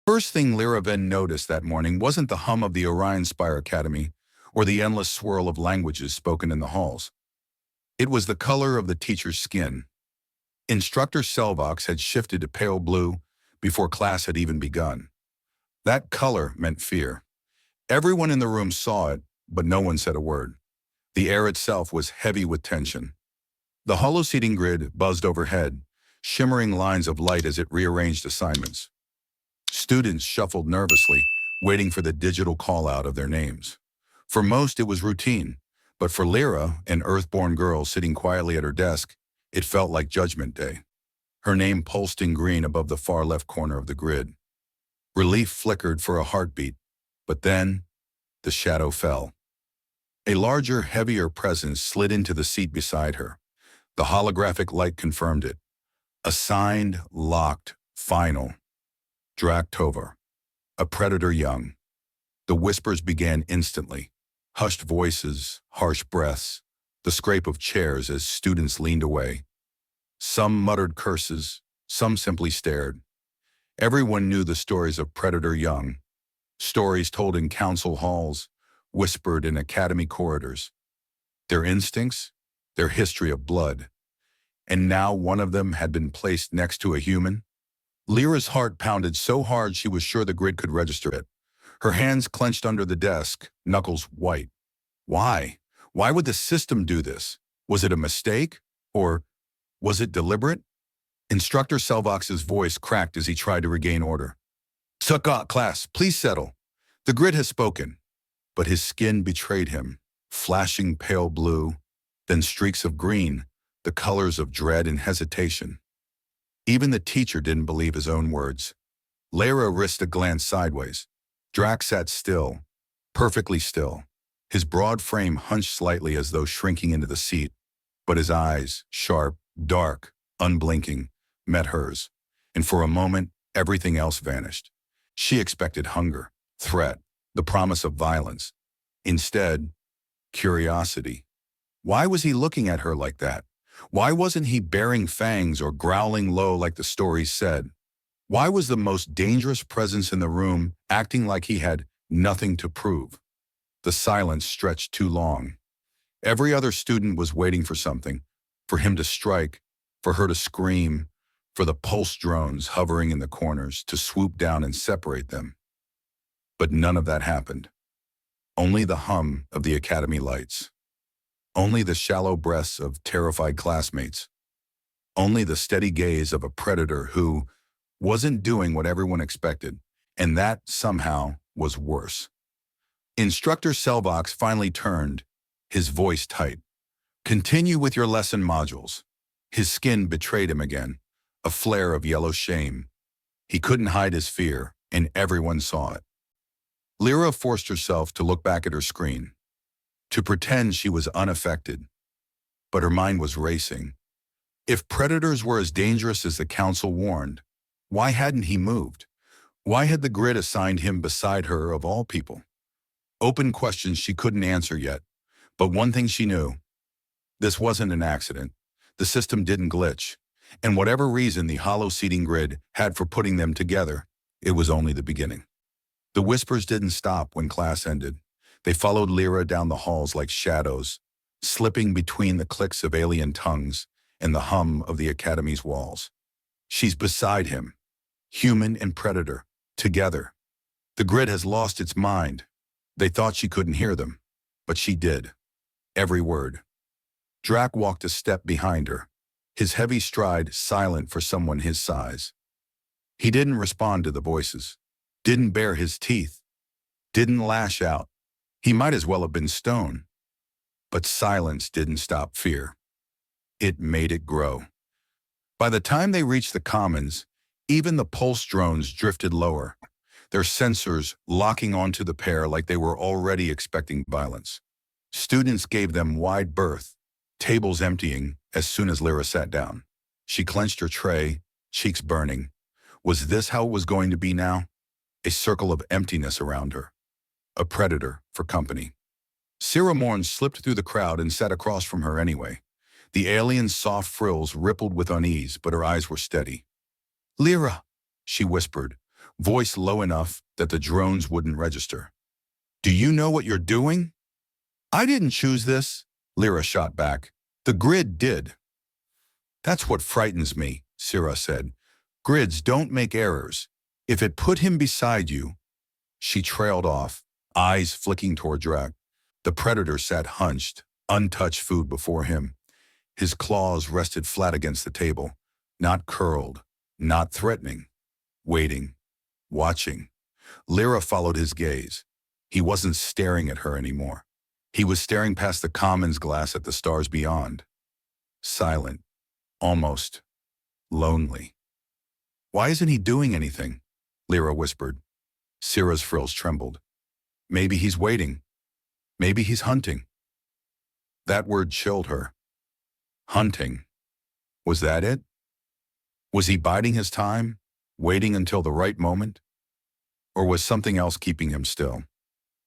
First thing Lyra Venn noticed that morning wasn't the hum of the Orion Spire Academy or the endless swirl of languages spoken in the halls. It was the color of the teacher's skin. Instructor Selvox had shifted to pale blue before class had even begun. That color meant fear. Everyone in the room saw it, but no one said a word. The air itself was heavy with tension. The hollow seating grid buzzed overhead, shimmering lines of light as it rearranged assignments. Students shuffled nervously, waiting for the digital call-out of their names. For most, it was routine, but for Lyra, an Earthborn girl sitting quietly at her desk, it felt like Judgment Day. Her name pulsed in green above the far left corner of the grid. Relief flickered for a heartbeat, but then the shadow fell. A larger, heavier presence slid into the seat beside her. The holographic light confirmed it. Assigned, locked, final. Drak Tovar, a predator young. The whispers began instantly. Hushed voices, harsh breaths, the scrape of chairs as students leaned away. Some muttered curses, some simply stared. Everyone knew the stories of Predator Young. Stories told in council halls, whispered in academy corridors. Their instincts, their history of blood. And now one of them had been placed next to a human. Lyra's heart pounded so hard she was sure the grid could register it. Her hands clenched under the desk, knuckles white. Why? Why would the system do this? Was it a mistake? Or was it deliberate? Instructor Selvox's voice cracked as he tried to regain order. Saga, class, please settle. The grid has spoken. But his skin betrayed him, flashing pale blue, then streaks of green, the colors of dread and hesitation. Even the teacher didn't believe his own words. Lyra risked a glance sideways. Drak sat still, perfectly still. His broad frame hunched slightly as though shrinking into the seat, but his eyes, sharp, dark, unblinking, met hers, and for a moment, everything else vanished. She expected hunger, threat, the promise of violence. Instead, curiosity. Why was he looking at her like that? Why wasn't he baring fangs or growling low like the stories said? Why was the most dangerous presence in the room acting like he had nothing to prove? The silence stretched too long. Every other student was waiting for something, for him to strike, for her to scream, for the pulse drones hovering in the corners to swoop down and separate them. But none of that happened. Only the hum of the academy lights. Only the shallow breaths of terrified classmates. Only the steady gaze of a predator who wasn't doing what everyone expected, and that, somehow, was worse. Instructor Selvox finally turned, his voice tight. Continue with your lesson modules. His skin betrayed him again, a flare of yellow shame. He couldn't hide his fear, and everyone saw it. Lyra forced herself to look back at her screen, to pretend she was unaffected. But her mind was racing. If predators were as dangerous as the council warned, why hadn't he moved? Why had the grid assigned him beside her of all people? Open questions she couldn't answer yet, but one thing she knew. This wasn't an accident. The system didn't glitch, and whatever reason the hollow seating grid had for putting them together, it was only the beginning. The whispers didn't stop when class ended. They followed Lyra down the halls like shadows, slipping between the clicks of alien tongues and the hum of the academy's walls. She's beside him, human and predator, together. The grid has lost its mind. They thought she couldn't hear them, but she did. Every word. Drak walked a step behind her, his heavy stride silent for someone his size. He didn't respond to the voices, didn't bare his teeth, didn't lash out. He might as well have been stone. But silence didn't stop fear. It made it grow. By the time they reached the commons, even the pulse drones drifted lower, their sensors locking onto the pair like they were already expecting violence. Students gave them wide berth, tables emptying as soon as Lyra sat down. She clenched her tray, cheeks burning. Was this how it was going to be now? A circle of emptiness around her. A predator for company. Sierra Morn slipped through the crowd and sat across from her anyway. The alien's soft frills rippled with unease, but her eyes were steady. Lyra, she whispered, voice low enough that the drones wouldn't register. "Do you know what you're doing?" "I didn't choose this," Lyra shot back. "The grid did." "That's what frightens me," Syrah said. "Grids don't make errors. If it put him beside you—" She trailed off, eyes flicking toward Drac. The predator sat hunched, untouched food before him. His claws rested flat against the table, not curled, not threatening, waiting, watching. Lyra followed his gaze. He wasn't staring at her anymore. He was staring past the commons glass at the stars beyond. Silent, almost lonely. "Why isn't he doing anything?" Lyra whispered. Syrah's frills trembled. "Maybe he's waiting. Maybe he's hunting." That word chilled her. Hunting. Was that it? Was he biding his time, waiting until the right moment? Or was something else keeping him still?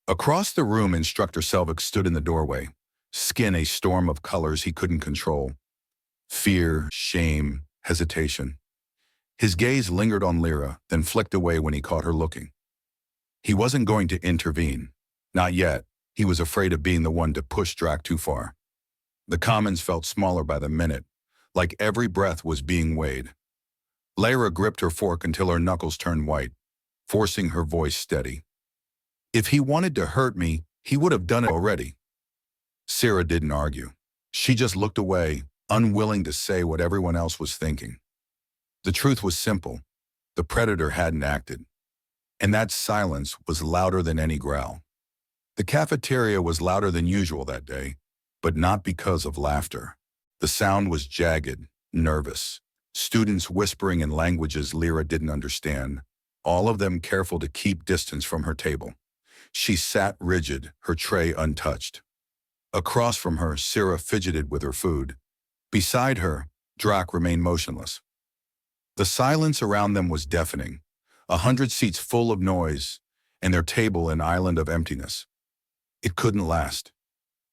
Across the room, Instructor Selvig stood in the doorway, skin a storm of colors he couldn't control. Fear, shame, hesitation. His gaze lingered on Lyra, then flicked away when he caught her looking. He wasn't going to intervene. Not yet. He was afraid of being the one to push Drac too far. The commons felt smaller by the minute, like every breath was being weighed. Lyra gripped her fork until her knuckles turned white, forcing her voice steady. "If he wanted to hurt me, he would have done it already." Syrah didn't argue. She just looked away, unwilling to say what everyone else was thinking. The truth was simple. The predator hadn't acted. And that silence was louder than any growl. The cafeteria was louder than usual that day, but not because of laughter. The sound was jagged, nervous. Students whispering in languages Lyra didn't understand, all of them careful to keep distance from her table. She sat rigid, her tray untouched. Across from her, Syrah fidgeted with her food. Beside her, Drac remained motionless. The silence around them was deafening, 100 seats full of noise, and their table an island of emptiness. It couldn't last.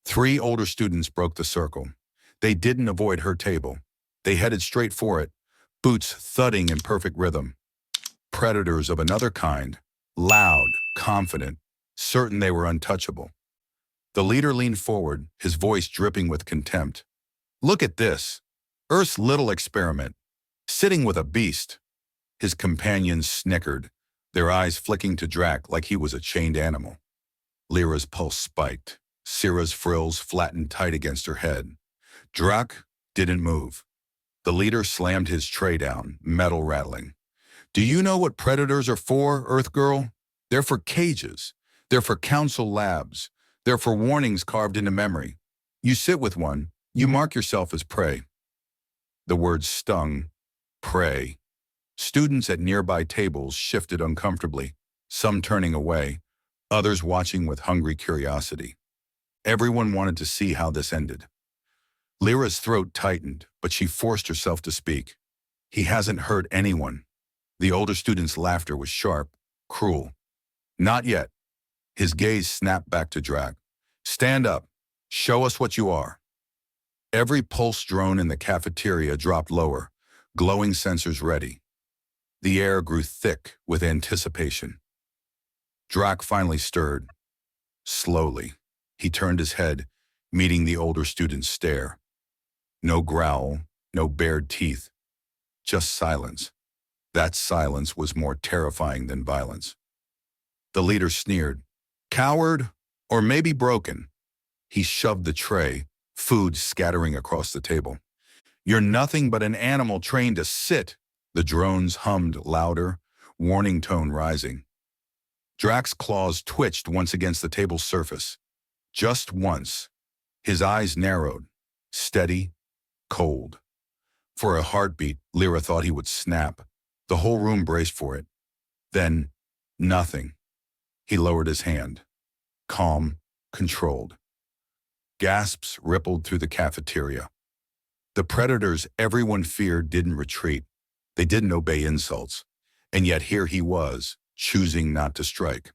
3 older students broke the circle. They didn't avoid her table. They headed straight for it, boots thudding in perfect rhythm. Predators of another kind, loud, confident, certain they were untouchable. The leader leaned forward, his voice dripping with contempt. "Look at this. Earth's little experiment. Sitting with a beast." His companions snickered, their eyes flicking to Drac like he was a chained animal. Lyra's pulse spiked. Syrah's frills flattened tight against her head. Drac didn't move. The leader slammed his tray down, metal rattling. "Do you know what predators are for, Earth Girl? They're for cages. They're for council labs. They're for warnings carved into memory. You sit with one, you mark yourself as prey." The words stung. Prey. Students at nearby tables shifted uncomfortably, some turning away, others watching with hungry curiosity. Everyone wanted to see how this ended. Lyra's throat tightened, but she forced herself to speak. "He hasn't hurt anyone." The older student's laughter was sharp, cruel. "Not yet." His gaze snapped back to Drac. "Stand up. Show us what you are." Every pulse drone in the cafeteria dropped lower, glowing sensors ready. The air grew thick with anticipation. Drac finally stirred. Slowly, he turned his head, meeting the older student's stare. No growl, no bared teeth, just silence. That silence was more terrifying than violence. The leader sneered. "Coward, or maybe broken." He shoved the tray, food scattering across the table. "You're nothing but an animal trained to sit." The drones hummed louder, warning tone rising. Drac's claws twitched once against the table's surface. Just once. His eyes narrowed, steady, cold. For a heartbeat, Lyra thought he would snap. The whole room braced for it. Then, nothing. He lowered his hand. Calm, controlled. Gasps rippled through the cafeteria. The predators everyone feared didn't retreat. They didn't obey insults. And yet here he was, choosing not to strike.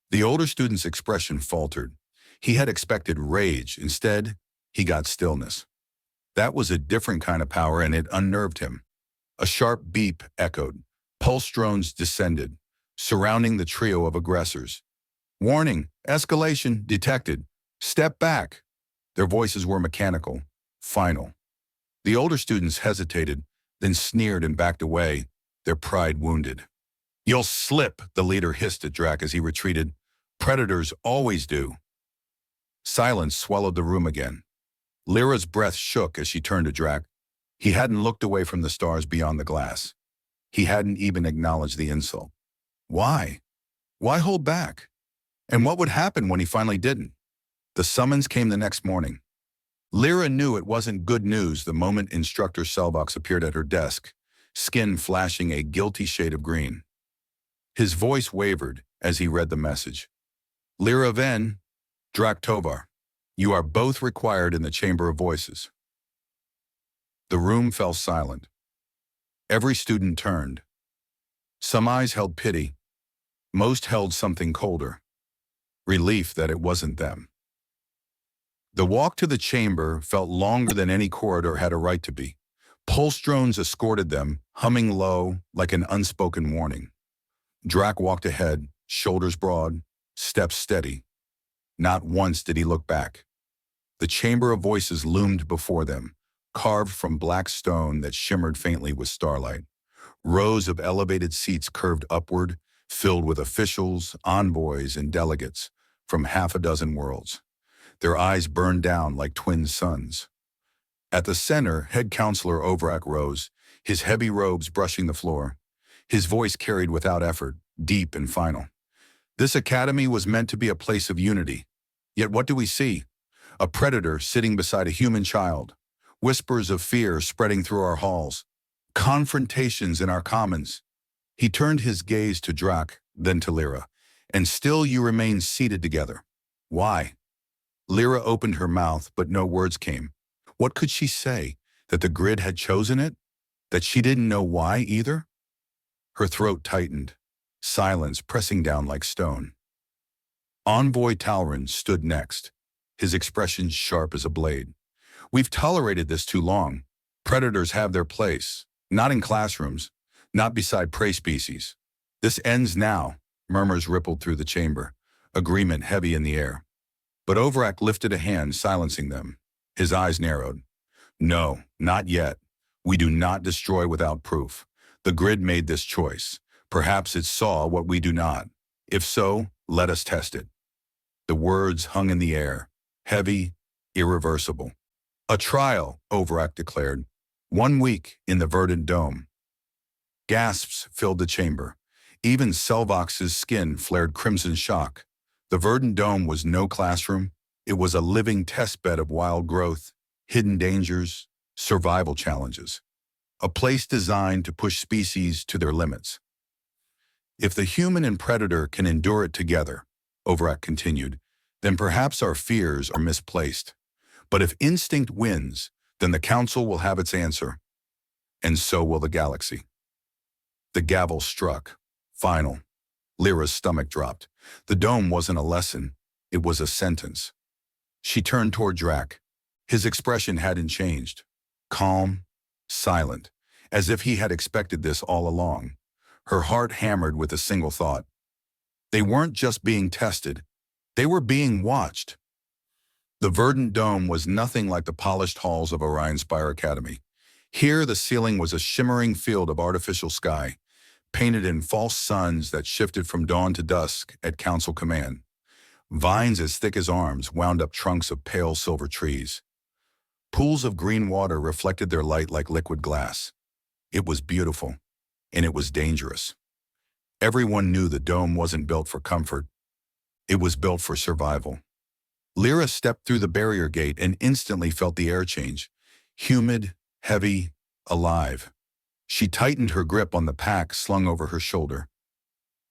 The older student's expression faltered. He had expected rage. Instead, he got stillness. That was a different kind of power, and it unnerved him. A sharp beep echoed. Pulse drones descended, surrounding the trio of aggressors. Warning, escalation detected. Step back. Their voices were mechanical, final. The older students hesitated, then sneered and backed away, their pride wounded. You'll slip, the leader hissed at Drac as he retreated. Predators always do. Silence swallowed the room again. Lyra's breath shook as she turned to Drac. He hadn't looked away from the stars beyond the glass. He hadn't even acknowledged the insult. Why? Why hold back? And what would happen when he finally didn't? The summons came the next morning. Lyra knew it wasn't good news the moment Instructor Selvox appeared at her desk, skin flashing a guilty shade of green. His voice wavered as he read the message. Lyra Ven, Drac Tovar, you are both required in the Chamber of Voices. The room fell silent. Every student turned. Some eyes held pity. Most held something colder. Relief that it wasn't them. The walk to the chamber felt longer than any corridor had a right to be. Pulse drones escorted them, humming low like an unspoken warning. Drac walked ahead, shoulders broad, steps steady. Not once did he look back. The Chamber of Voices loomed before them, carved from black stone that shimmered faintly with starlight. Rows of elevated seats curved upward, filled with officials, envoys, and delegates from half a dozen worlds. Their eyes burned down like twin suns. At the center, Head Counselor Ovrak rose, his heavy robes brushing the floor. His voice carried without effort, deep and final. This academy was meant to be a place of unity. Yet what do we see? A predator sitting beside a human child. Whispers of fear spreading through our halls. Confrontations in our commons. He turned his gaze to Drac, then to Lyra. And still you remain seated together. Why? Lyra opened her mouth, but no words came. What could she say? That the grid had chosen it? That she didn't know why either? Her throat tightened, silence pressing down like stone. Envoy Talrin stood next, his expression sharp as a blade. We've tolerated this too long. Predators have their place, not in classrooms, not beside prey species. This ends now, murmurs rippled through the chamber, agreement heavy in the air. But Ovrak lifted a hand, silencing them. His eyes narrowed. No, not yet. We do not destroy without proof. The grid made this choice. Perhaps it saw what we do not. If so, let us test it. The words hung in the air, heavy, irreversible. A trial, Ovrak declared. 1 week in the verdant dome. Gasps filled the chamber. Even Selvox's skin flared crimson shock. The verdant dome was no classroom. It was a living testbed of wild growth, hidden dangers, survival challenges. A place designed to push species to their limits. If the human and predator can endure it together, Ovrak continued, then perhaps our fears are misplaced. But if instinct wins, then the Council will have its answer. And so will the galaxy. The gavel struck. Final. Lyra's stomach dropped. The dome wasn't a lesson. It was a sentence. She turned toward Drac. His expression hadn't changed. Calm, silent, as if he had expected this all along. Her heart hammered with a single thought. They weren't just being tested. They were being watched. The verdant dome was nothing like the polished halls of HFY-SCI Academy. Here, the ceiling was a shimmering field of artificial sky, painted in false suns that shifted from dawn to dusk at council command. Vines as thick as arms wound up trunks of pale silver trees. Pools of green water reflected their light like liquid glass. It was beautiful, and it was dangerous. Everyone knew the dome wasn't built for comfort. It was built for survival. Lyra stepped through the barrier gate and instantly felt the air change. Humid, heavy, alive. She tightened her grip on the pack slung over her shoulder.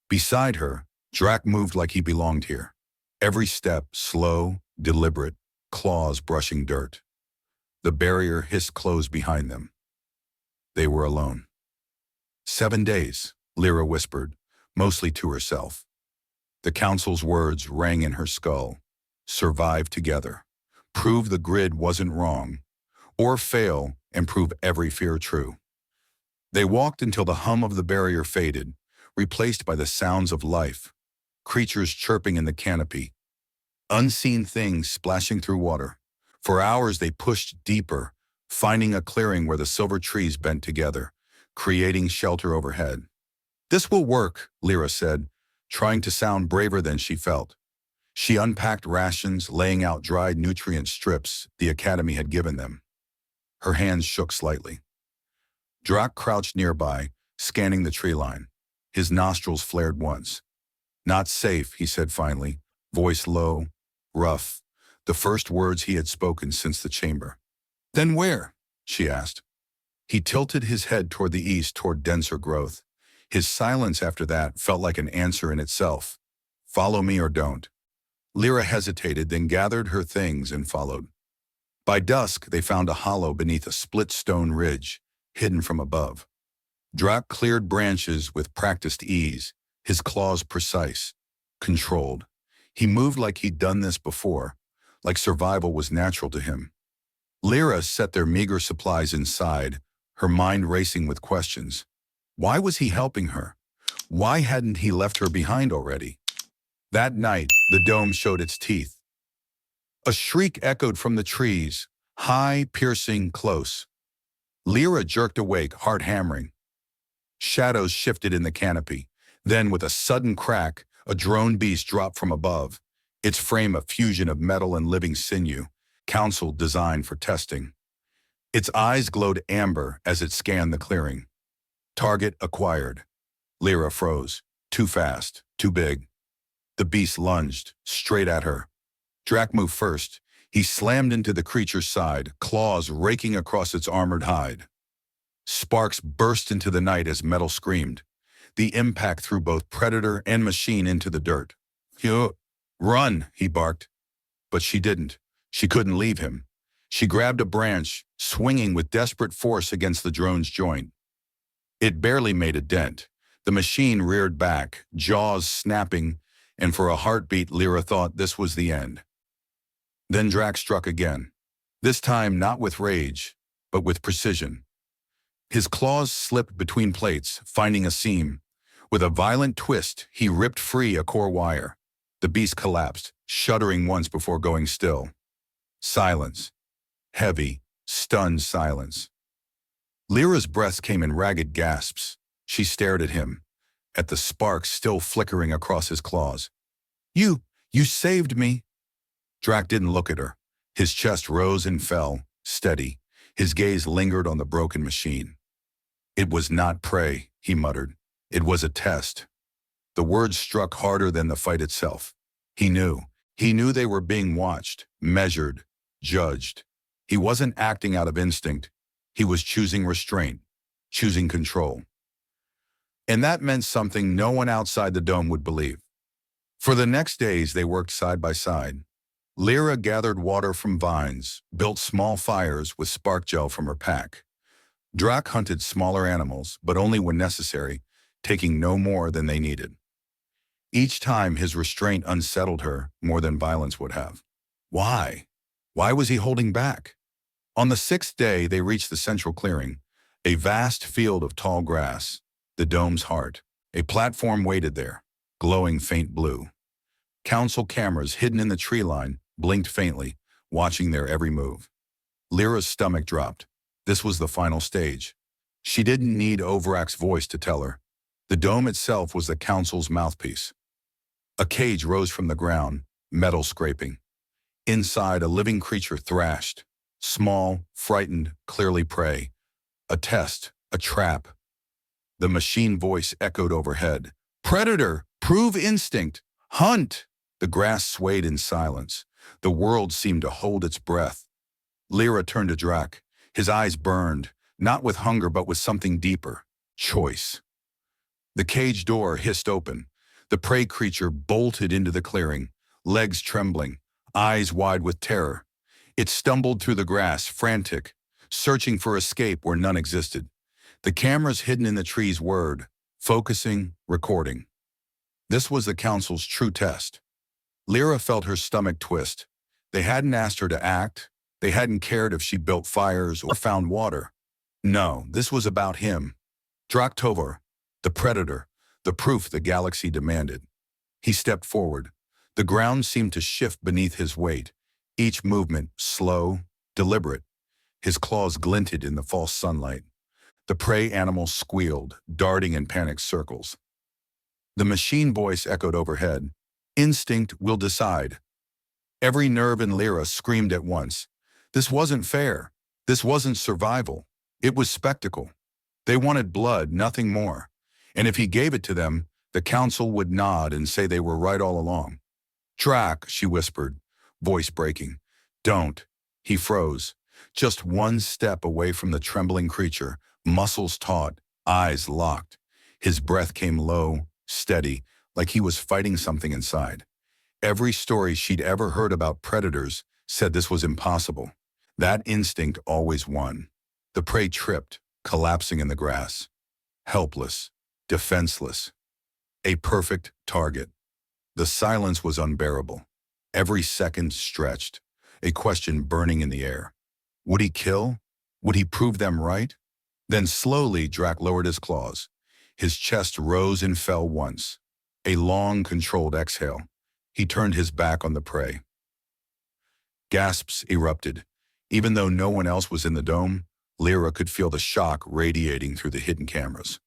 Beside her, Drac moved like he belonged here. Every step slow, deliberate, claws brushing dirt. The barrier hissed closed behind them. They were alone. 7 days, Lyra whispered, mostly to herself. The Council's words rang in her skull. Survive together. Prove the grid wasn't wrong. Or fail and prove every fear true. They walked until the hum of the barrier faded, replaced by the sounds of life. Creatures chirping in the canopy. Unseen things splashing through water. For hours they pushed deeper, finding a clearing where the silver trees bent together, creating shelter overhead. "This will work," Lyra said, trying to sound braver than she felt. She unpacked rations, laying out dried nutrient strips the Academy had given them. Her hands shook slightly. Drac crouched nearby, scanning the tree line. His nostrils flared once. "Not safe," he said finally, voice low, rough, the first words he had spoken since the chamber. "Then where?" she asked. He tilted his head toward the east, toward denser growth. His silence after that felt like an answer in itself. "Follow me or don't." Lyra hesitated, then gathered her things and followed. By dusk, they found a hollow beneath a split stone ridge, hidden from above. Drac cleared branches with practiced ease, his claws precise, controlled. He moved like he'd done this before, like survival was natural to him. Lyra set their meager supplies inside, her mind racing with questions. Why was he helping her? Why hadn't he left her behind already? That night, the dome showed its teeth. A shriek echoed from the trees, high, piercing, close. Lyra jerked awake, heart hammering. Shadows shifted in the canopy. Then, with a sudden crack, a drone beast dropped from above, its frame a fusion of metal and living sinew, council designed for testing. Its eyes glowed amber as it scanned the clearing. Target acquired. Lyra froze. Too fast, too big. The beast lunged, straight at her. Drac moved first. He slammed into the creature's side, claws raking across its armored hide. Sparks burst into the night as metal screamed. The impact threw both predator and machine into the dirt. "Run," he barked. But she didn't. She couldn't leave him. She grabbed a branch, swinging with desperate force against the drone's joint. It barely made a dent. The machine reared back, jaws snapping, and for a heartbeat Lyra thought this was the end. Then Drac struck again. This time not with rage, but with precision. His claws slipped between plates, finding a seam. With a violent twist, he ripped free a core wire. The beast collapsed, shuddering once before going still. Silence. Heavy, stunned silence. Lyra's breath came in ragged gasps. She stared at him, at the sparks still flickering across his claws. You saved me." Drac didn't look at her. His chest rose and fell, steady. His gaze lingered on the broken machine. "It was not prey," he muttered. "It was a test." The words struck harder than the fight itself. He knew. He knew they were being watched, measured, judged. He wasn't acting out of instinct. He was choosing restraint, choosing control. And that meant something no one outside the dome would believe. For the next days, they worked side by side. Lyra gathered water from vines, built small fires with spark gel from her pack. Drac hunted smaller animals, but only when necessary, taking no more than they needed. Each time his restraint unsettled her more than violence would have. Why? Why was he holding back? On the 6th day, they reached the central clearing, a vast field of tall grass, the dome's heart. A platform waited there, glowing faint blue. Council cameras hidden in the tree line blinked faintly, watching their every move. Lyra's stomach dropped. This was the final stage. She didn't need Overac's voice to tell her. The dome itself was the council's mouthpiece. A cage rose from the ground, metal scraping. Inside, a living creature thrashed. Small, frightened, clearly prey. A test, a trap. The machine voice echoed overhead. "Predator! Prove instinct! Hunt!" The grass swayed in silence. The world seemed to hold its breath. Lyra turned to Drac. His eyes burned, not with hunger but with something deeper. Choice. The cage door hissed open. The prey creature bolted into the clearing, legs trembling, eyes wide with terror. It stumbled through the grass, frantic, searching for escape where none existed. The cameras hidden in the trees whirred, focusing, recording. This was the council's true test. Lyra felt her stomach twist. They hadn't asked her to act. They hadn't cared if she built fires or found water. No, this was about him. Drac Tovar, the predator, the proof the galaxy demanded. He stepped forward. The ground seemed to shift beneath his weight, each movement slow, deliberate. His claws glinted in the false sunlight. The prey animal squealed, darting in panicked circles. The machine voice echoed overhead. Instinct will decide. Every nerve in Lyra screamed at once. This wasn't fair. This wasn't survival. It was spectacle. They wanted blood, nothing more. And if he gave it to them, the council would nod and say they were right all along. Drac, she whispered, voice breaking. Don't. He froze. Just one step away from the trembling creature, muscles taut, eyes locked. His breath came low, steady, like he was fighting something inside. Every story she'd ever heard about predators said this was impossible. That instinct always won. The prey tripped, collapsing in the grass. Helpless, defenseless. A perfect target. The silence was unbearable. Every second stretched, a question burning in the air. Would he kill? Would he prove them right? Then slowly Drac lowered his claws. His chest rose and fell once. A long, controlled exhale. He turned his back on the prey. Gasps erupted. Even though no one else was in the dome, Lyra could feel the shock radiating through the hidden cameras.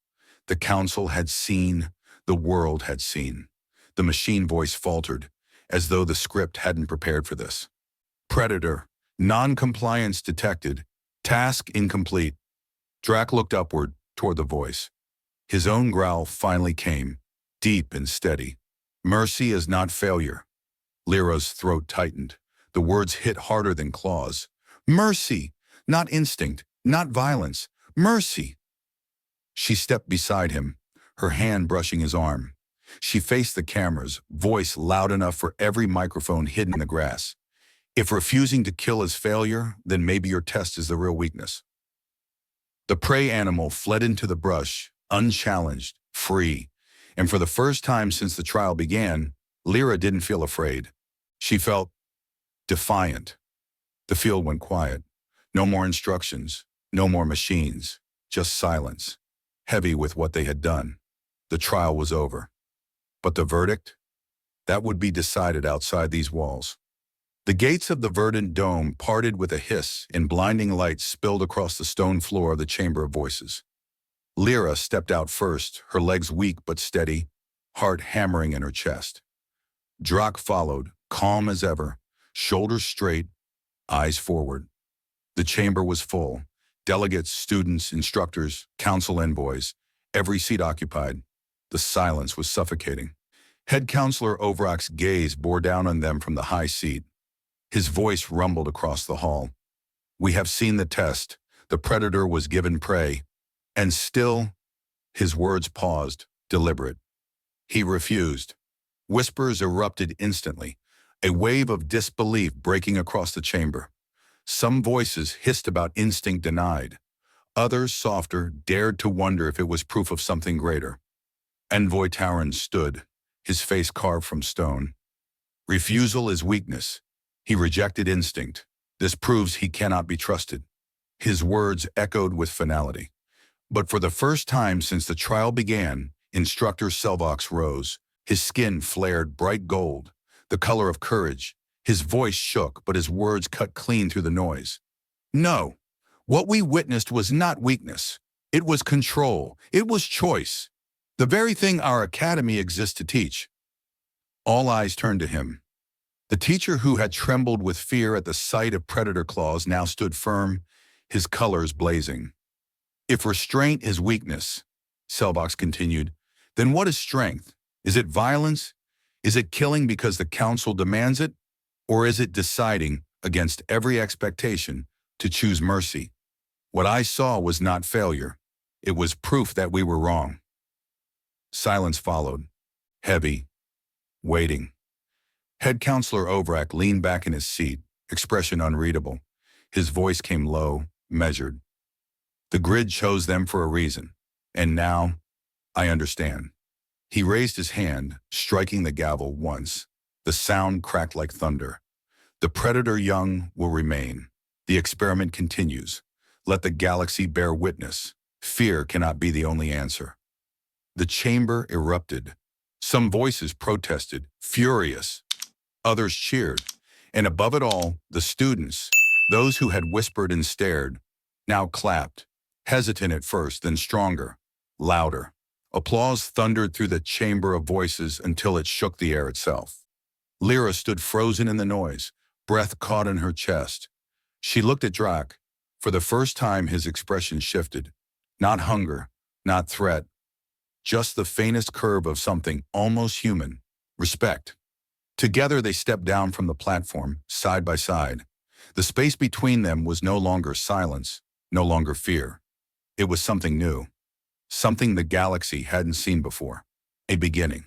The council had seen, the world had seen. The machine voice faltered, as though the script hadn't prepared for this. Predator, non-compliance detected, task incomplete. Drac looked upward, toward the voice. His own growl finally came, deep and steady. Mercy is not failure. Lyra's throat tightened. The words hit harder than claws. Mercy, not instinct, not violence. Mercy. She stepped beside him, her hand brushing his arm. She faced the cameras, voice loud enough for every microphone hidden in the grass. If refusing to kill is failure, then maybe your test is the real weakness. The prey animal fled into the brush, unchallenged, free. And for the first time since the trial began, Lyra didn't feel afraid. She felt defiant. The field went quiet. No more instructions, no more machines, just silence, heavy with what they had done. The trial was over. But the verdict? That would be decided outside these walls. The gates of the verdant dome parted with a hiss, and blinding light spilled across the stone floor of the Chamber of Voices. Lyra stepped out first, her legs weak but steady, heart hammering in her chest. Drac followed, calm as ever, shoulders straight, eyes forward. The chamber was full. Delegates, students, instructors, council envoys, every seat occupied. The silence was suffocating. Head Counselor Overock's gaze bore down on them from the high seat. His voice rumbled across the hall. We have seen the test. The predator was given prey. And still, his words paused, deliberate. He refused. Whispers erupted instantly, a wave of disbelief breaking across the chamber. Some voices hissed about instinct denied. Others, softer, dared to wonder if it was proof of something greater. Envoy Tauren stood, his face carved from stone. Refusal is weakness. He rejected instinct. This proves he cannot be trusted. His words echoed with finality. But for the first time since the trial began, Instructor Selvox rose. His skin flared bright gold, the color of courage. His voice shook, but his words cut clean through the noise. No, what we witnessed was not weakness. It was control. It was choice. The very thing our academy exists to teach. All eyes turned to him. The teacher who had trembled with fear at the sight of predator claws now stood firm, his colors blazing. If restraint is weakness, Selvox continued, then what is strength? Is it violence? Is it killing because the council demands it? Or is it deciding, against every expectation, to choose mercy? What I saw was not failure. It was proof that we were wrong. Silence followed, heavy, waiting. Head Counselor Overock leaned back in his seat, expression unreadable. His voice came low, measured. The grid chose them for a reason, and now, I understand. He raised his hand, striking the gavel once. The sound cracked like thunder. The predator young will remain. The experiment continues. Let the galaxy bear witness. Fear cannot be the only answer. The chamber erupted. Some voices protested, furious. Others cheered. And above it all, the students, those who had whispered and stared, now clapped, hesitant at first, then stronger, louder. Applause thundered through the chamber of voices until it shook the air itself. Lyra stood frozen in the noise, breath caught in her chest. She looked at Drac. For the first time, his expression shifted. Not hunger, not threat, just the faintest curve of something almost human, respect. Together they stepped down from the platform, side by side. The space between them was no longer silence, no longer fear. It was something new, something the galaxy hadn't seen before. A beginning.